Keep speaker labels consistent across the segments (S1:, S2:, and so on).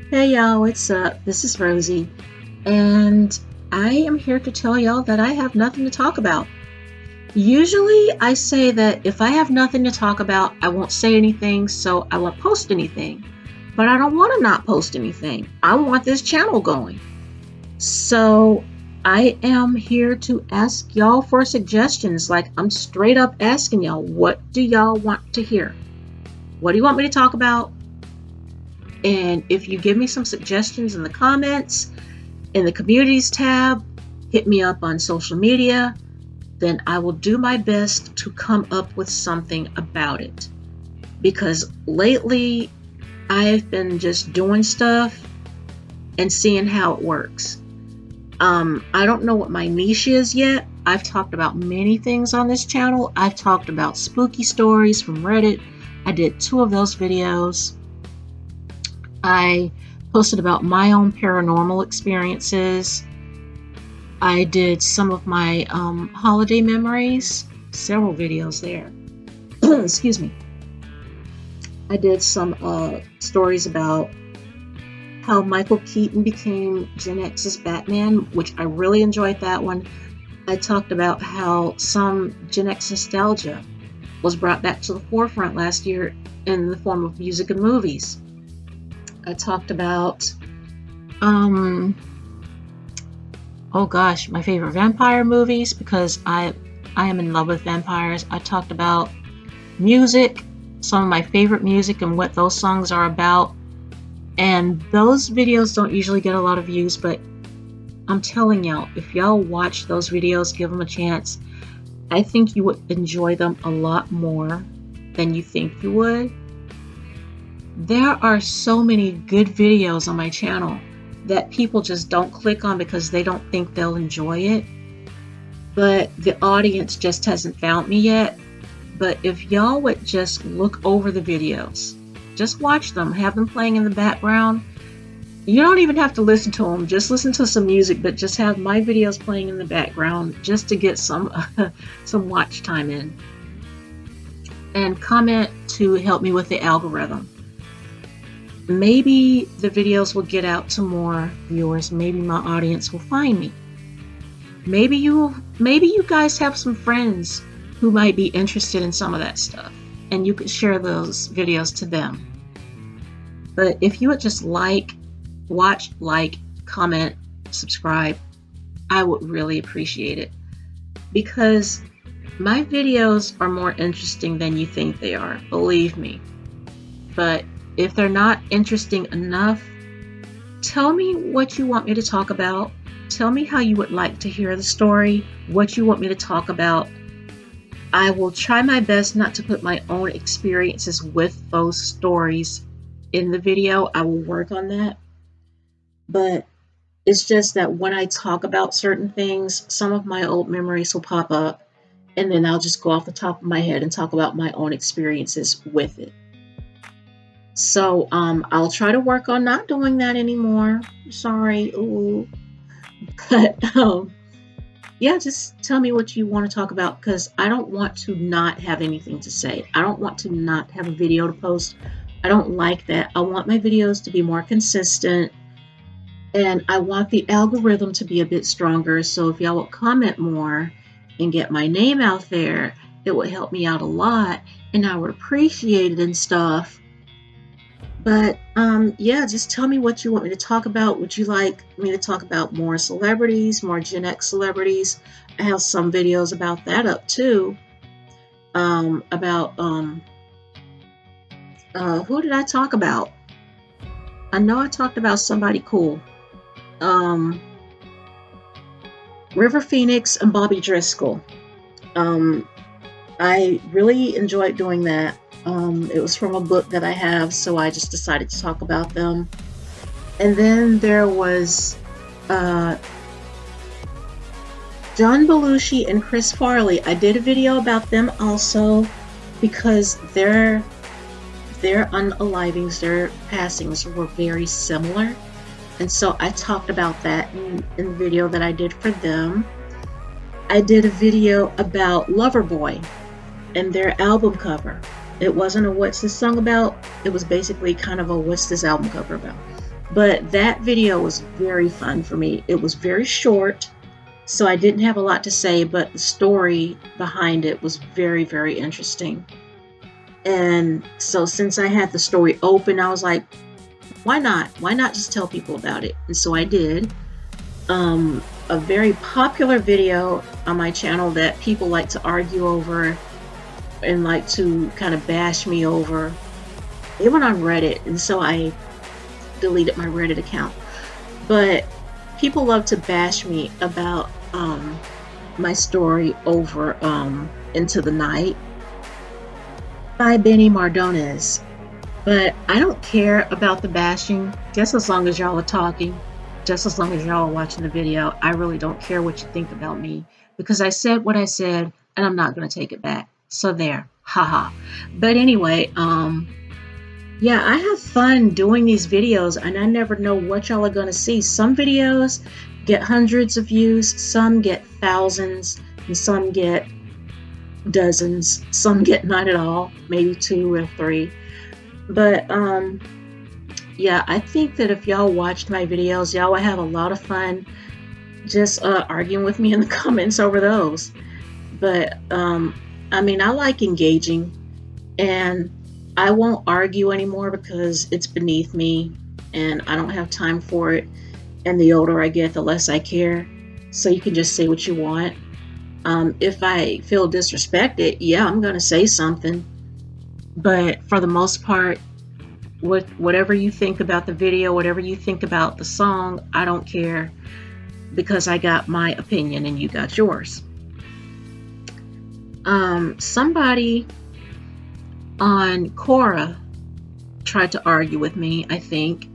S1: Hey y'all, what's up? This is Rosie, and I am here to tell y'all that I have nothing to talk about. Usually I say that if I have nothing to talk about, I won't say anything, so I won't post anything. But I don't want to not post anything. I want this channel going. So I am here to ask y'all for suggestions. Like, I'm straight up asking y'all, what do y'all want to hear? What do you want me to talk about? And if you give me some suggestions in the comments, in the communities tab, hit me up on social media, then I will do my best to come up with something about it. Because lately, I've been just doing stuff and seeing how it works. I don't know what my niche is yet. I've talked about many things on this channel. I've talked about spooky stories from Reddit. I did 2 of those videos. I posted about my own paranormal experiences. I did some of my holiday memories, several videos there. Excuse me. I did some stories about how Michael Keaton became Gen X's Batman, which I really enjoyed that one. I talked about how some Gen X nostalgia was brought back to the forefront last year in the form of music and movies. I talked about, oh gosh, my favorite vampire movies, because I am in love with vampires. I talked about music, some of my favorite music and what those songs are about. And those videos don't usually get a lot of views, but I'm telling y'all, if y'all watch those videos, give them a chance. I think you would enjoy them a lot more than you think you would. There are so many good videos on my channel that people just don't click on because they don't think they'll enjoy it. But the audience just hasn't found me yet. But if y'all would just look over the videos, just watch them, have them playing in the background. You don't even have to listen to them, just listen to some music, but just have my videos playing in the background just to get some watch time in. And comment to help me with the algorithm. Maybe the videos will get out to more viewers. Maybe my audience will find me. Maybe you guys have some friends who might be interested in some of that stuff, and you could share those videos to them. But if you would just watch, comment, subscribe, I would really appreciate it, because my videos are more interesting than you think they are, believe me. But if they're not interesting enough, tell me what you want me to talk about. Tell me how you would like to hear the story, what you want me to talk about. I will try my best not to put my own experiences with those stories in the video. I will work on that. But it's just that when I talk about certain things, some of my old memories will pop up, and then I'll just go off the top of my head and talk about my own experiences with it. So I'll try to work on not doing that anymore. Sorry. Ooh. But yeah, just tell me what you want to talk about, because I don't want to not have anything to say. I don't want to not have a video to post. I don't like that. I want my videos to be more consistent, and I want the algorithm to be a bit stronger. So if y'all will comment more and get my name out there, it would help me out a lot, and I would appreciate it and stuff. But yeah, just tell me what you want me to talk about. Would you like me to talk about more celebrities, more Gen X celebrities? I have some videos about that up too. Who did I talk about? I know I talked about somebody cool. River Phoenix and Bobby Driscoll. I really enjoyed doing that. It was from a book that I have, so I just decided to talk about them. And then there was John Belushi and Chris Farley. I did a video about them also, because their unalivings, their passings were very similar. And so I talked about that in the video that I did for them. I did a video about Loverboy and their album cover. It wasn't a what's this song about, it was basically kind of a what's this album cover about. But that video was very fun for me. It was very short, so I didn't have a lot to say, but the story behind it was very, very interesting. And so since I had the story open, I was like, why not? Why not just tell people about it? And so I did. A very popular video on my channel that people like to argue over and like to kind of bash me over. It went on Reddit, and so I deleted my Reddit account. But people love to bash me about my story over Into the Night by Benny Mardones. But I don't care about the bashing, just as long as y'all are talking, just as long as y'all are watching the video. I really don't care what you think about me, because I said what I said and I'm not going to take it back. So there, haha. But anyway, yeah, I have fun doing these videos, and I never know what y'all are going to see. Some videos get hundreds of views, some get thousands, and some get dozens, some get none at all, maybe 2 or 3. But yeah, I think that if y'all watched my videos, y'all would have a lot of fun just arguing with me in the comments over those. But I mean, I like engaging, and I won't argue anymore because it's beneath me and I don't have time for it. And the older I get, the less I care. So you can just say what you want. If I feel disrespected, yeah, I'm going to say something. But for the most part, whatever you think about the video, whatever you think about the song, I don't care, because I got my opinion and you got yours. Somebody on Quora tried to argue with me, I think.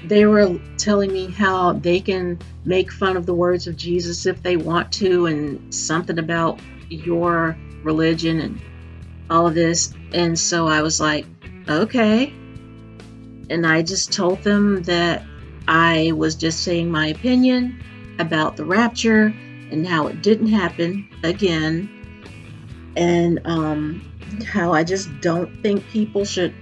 S1: They were telling me how they can make fun of the words of Jesus if they want to, and something about your religion and all of this. And so I was like, okay. And I just told them that I was just saying my opinion about the rapture and how it didn't happen again, and how I just don't think people should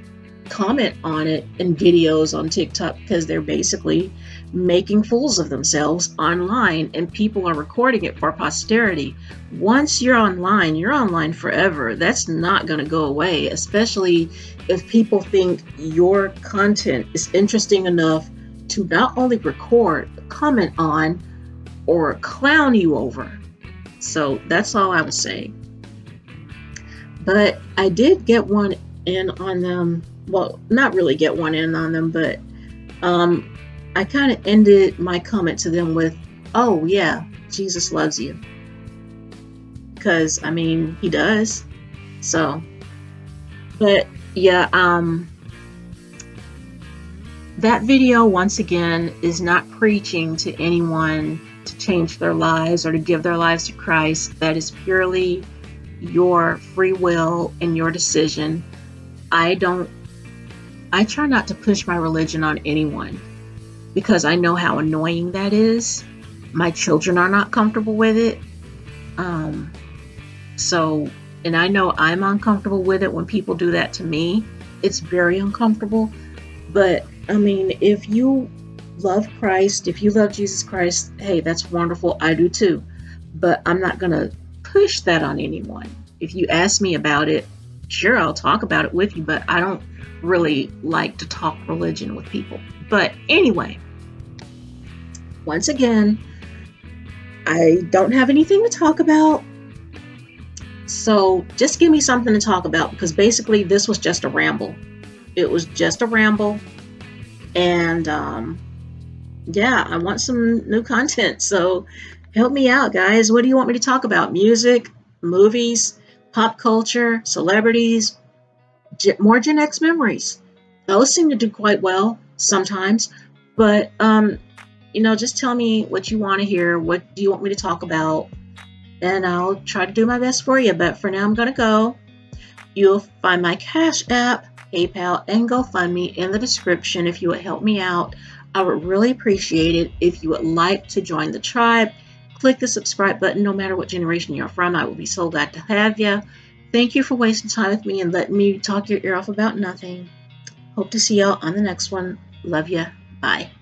S1: comment on it in videos on TikTok, because they're basically making fools of themselves online, and people are recording it for posterity. Once you're online forever. That's not going to go away, especially if people think your content is interesting enough to not only record, but comment on or clown you over. So that's all I was saying. But I did get one in on them. Well, not really get one in on them, but I kind of ended my comment to them with, oh yeah, Jesus loves you. Because, I mean, he does. So, but yeah, that video, once again, is not preaching to anyone to change their lives or to give their lives to Christ. That is purely your free will and your decision. I try not to push my religion on anyone, because I know how annoying that is. My children are not comfortable with it. And I know I'm uncomfortable with it when people do that to me. It's very uncomfortable. But I mean, if you love Christ, if you love Jesus Christ, hey, that's wonderful. I do too. But I'm not going to push that on anyone. If you ask me about it, sure, I'll talk about it with you, but I don't really like to talk religion with people. But anyway, once again, I don't have anything to talk about. So just give me something to talk about, because basically this was just a ramble. It was just a ramble. And yeah, I want some new content. So help me out, guys. What do you want me to talk about? Music, movies, pop culture, celebrities, more Gen X memories. Those seem to do quite well sometimes. But, you know, just tell me what you want to hear. What do you want me to talk about? And I'll try to do my best for you. But for now, I'm going to go. You'll find my Cash App, PayPal, and GoFundMe in the description if you would help me out. I would really appreciate it if you would like to join the tribe. Click the subscribe button no matter what generation you're from. I will be so glad to have you. Thank you for wasting time with me and letting me talk your ear off about nothing. Hope to see y'all on the next one. Love ya. Bye.